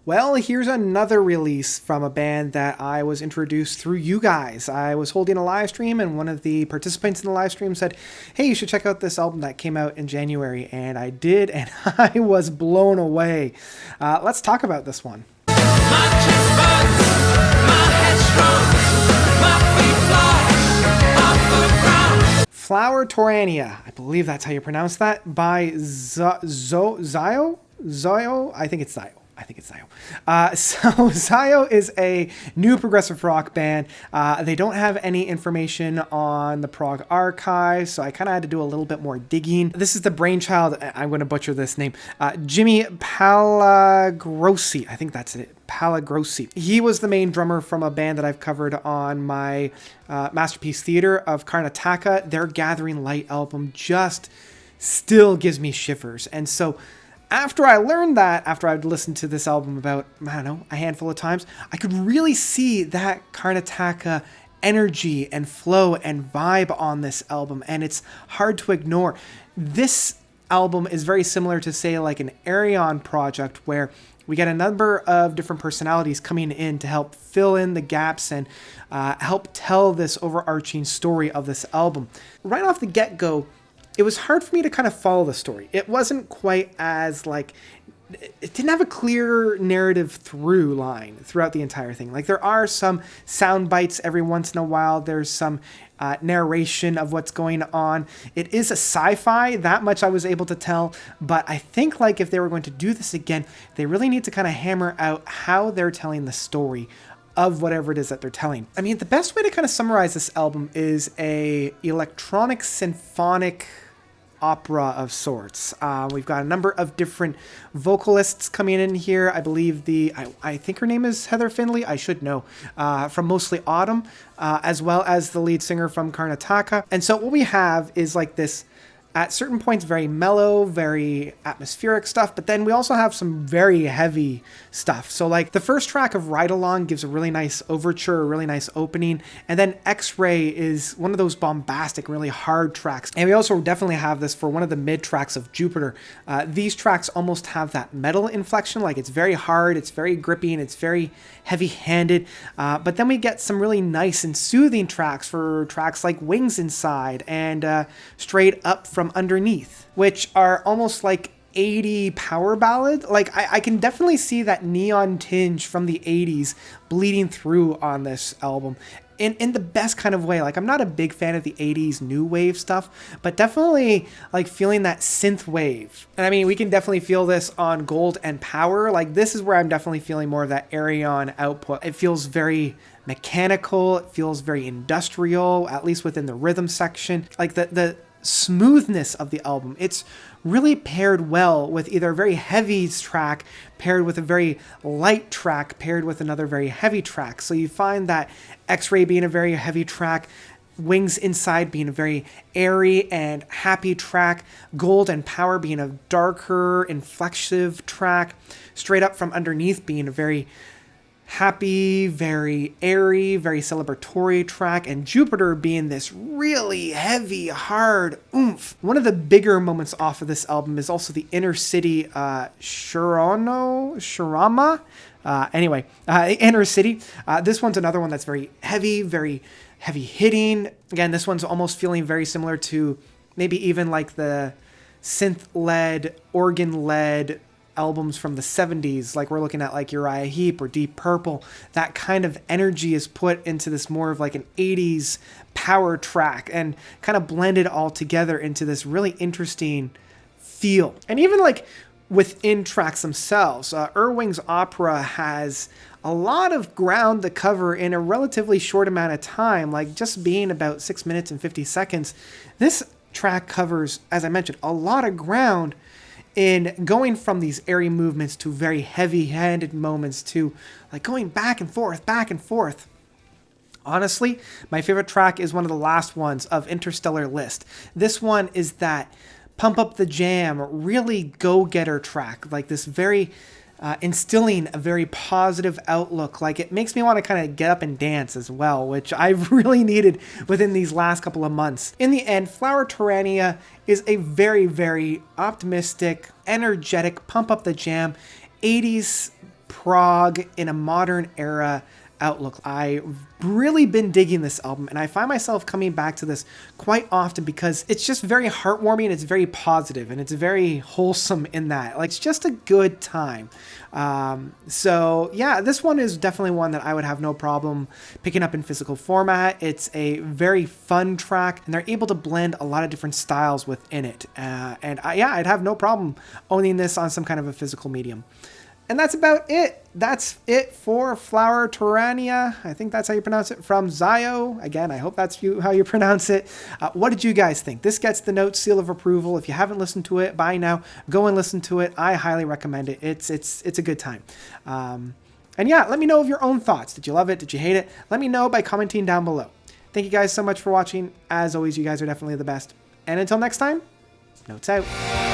Well, here's another release from a band that I was introduced through you guys. I was holding a live stream and one of the participants in the live stream said, hey, you should check out this album that came out in January. And I did, and I was blown away. Let's talk about this one. My chest bugs, my head strong, my feet fly off the ground. Flower Torania, I believe that's how you pronounce that, by Zio? I think it's Zio. So Zio is a new progressive rock band. They don't have any information on the prog archive, so I kind of had to do a little bit more digging. This is the brainchild, I'm going to butcher this name, Jimmy Palagrossi. I think that's it. Palagrossi. He was the main drummer from a band that I've covered on my Masterpiece Theater of Karnataka. Their Gathering Light album just still gives me shivers. And so after I learned that, after I'd listened to this album about, I don't know, a handful of times, I could really see that Karnataka energy and flow and vibe on this album, and it's hard to ignore. This album is very similar to, say, like an Arion project, where we get a number of different personalities coming in to help fill in the gaps and help tell this overarching story of this album. Right off the get-go, it was hard for me to kind of follow the story. It wasn't quite as it didn't have a clear narrative through line throughout the entire thing. Like, there are some sound bites every once in a while. There's some narration of what's going on. It is a sci-fi, that much I was able to tell, but I think like if they were going to do this again, they really need to kind of hammer out how they're telling the story of whatever it is that they're telling. I mean, the best way to kind of summarize this album is a electronic symphonic opera of sorts. We've got a number of different vocalists coming in here. I believe I think her name is Heather Findlay, I should know, from Mostly Autumn, as well as the lead singer from Karnataka. And so what we have is like this, at certain points, very mellow, very atmospheric stuff, but then we also have some very heavy stuff. So like the first track of Ride Along gives a really nice overture, a really nice opening, and then X-Ray is one of those bombastic, really hard tracks. And we also definitely have this for one of the mid tracks of Jupiter. These tracks almost have that metal inflection, like it's very hard, it's very gripping, it's very heavy-handed, but then we get some really nice and soothing tracks for tracks like Wings Inside and Straight Up From Underneath, which are almost like 80 power ballad. Like I can definitely see that neon tinge from the 80s bleeding through on this album in the best kind of way. Like, I'm not a big fan of the 80s new wave stuff, but definitely like feeling that synth wave. And I mean, we can definitely feel this on Gold and Power. Like, this is where I'm definitely feeling more of that Arion output. It feels very mechanical, it feels very industrial, at least within the rhythm section. Like the smoothness of the album, it's really paired well with either a very heavy track paired with a very light track paired with another very heavy track. So you find that X-Ray being a very heavy track, Wings Inside being a very airy and happy track, Gold and Power being a darker, inflexive track, Straight Up From Underneath being a very happy, very airy, very celebratory track, and Jupiter being this really heavy, hard oomph. One of the bigger moments off of this album is also the Inner City Shirama. Inner City. This one's another one that's very heavy hitting. Again, this one's almost feeling very similar to maybe even like the synth-led, organ-led albums from the 70s, like we're looking at like Uriah Heep or Deep Purple. That kind of energy is put into this more of like an 80s power track and kind of blended all together into this really interesting feel. And even like within tracks themselves, Wings Opera has a lot of ground to cover in a relatively short amount of time, like just being about 6 minutes and 50 seconds. This track covers, as I mentioned, a lot of ground in going from these airy movements to very heavy-handed moments to like going back and forth. Honestly, my favorite track is one of the last ones of Interstellar List. This one is that Pump Up the Jam, really go-getter track, like this very instilling a very positive outlook. Like, it makes me want to kind of get up and dance as well, which I've really needed within these last couple of months. In the end, Flower Torania is a very, very optimistic, energetic, pump up the jam, 80s prog in a modern era outlook. I've really been digging this album, and I find myself coming back to this quite often because it's just very heartwarming, and it's very positive, and it's very wholesome in that. Like, it's just a good time. So yeah, this one is definitely one that I would have no problem picking up in physical format. It's a very fun track, and they're able to blend a lot of different styles within it. Yeah, I'd have no problem owning this on some kind of a physical medium. And that's about it. That's it for Flower Torania. I think that's how you pronounce it, from Zio. Again, I hope that's how you pronounce it. What did you guys think? This gets the note seal of approval. If you haven't listened to it by now, go and listen to it. I highly recommend it. It's a good time. And yeah, let me know of your own thoughts. Did you love it? Did you hate it? Let me know by commenting down below. Thank you guys so much for watching. As always, you guys are definitely the best. And until next time, notes out.